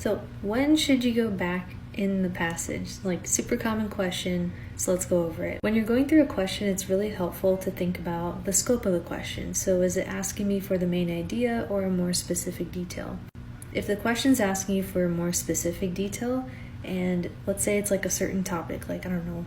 So when should you go back in the passage? Like, super common question, so let's go over it. When you're going through a question, it's really helpful to think about the scope of the question. So is it asking me for the main idea or a more specific detail? If the question's asking you for a more specific detail, and let's say it's like a certain topic, like, I don't know,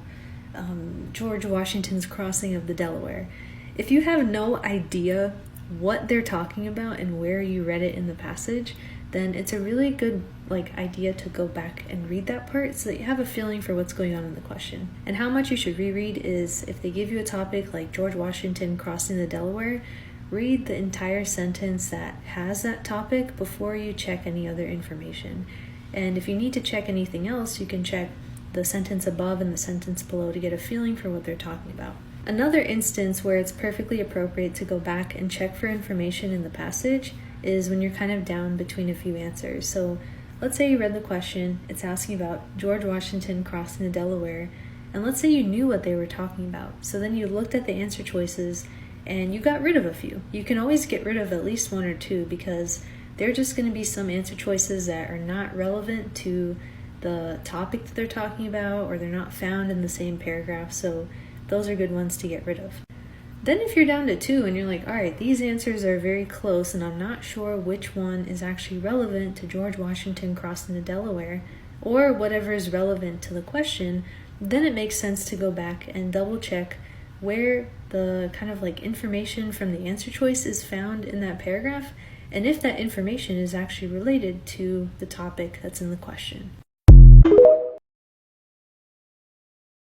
George Washington's crossing of the Delaware. If you have no idea what they're talking about and where you read it in the passage, then it's a really good idea to go back and read that part so that you have a feeling for what's going on in the question. And how much you should reread is, if they give you a topic like George Washington crossing the Delaware, read the entire sentence that has that topic before you check any other information. And if you need to check anything else, you can check the sentence above and the sentence below to get a feeling for what they're talking about. Another instance where it's perfectly appropriate to go back and check for information in the passage is when you're kind of down between a few answers. So let's say you read the question, it's asking about George Washington crossing the Delaware, and let's say you knew what they were talking about. So then you looked at the answer choices and you got rid of a few. You can always get rid of at least one or two because there are just going to be some answer choices that are not relevant to the topic that they're talking about, or they're not found in the same paragraph, so those are good ones to get rid of. Then if you're down to two and you're like, all right, these answers are very close and I'm not sure which one is actually relevant to George Washington crossing the Delaware, or whatever is relevant to the question, then it makes sense to go back and double check where the kind of information from the answer choice is found in that paragraph, and if that information is actually related to the topic that's in the question.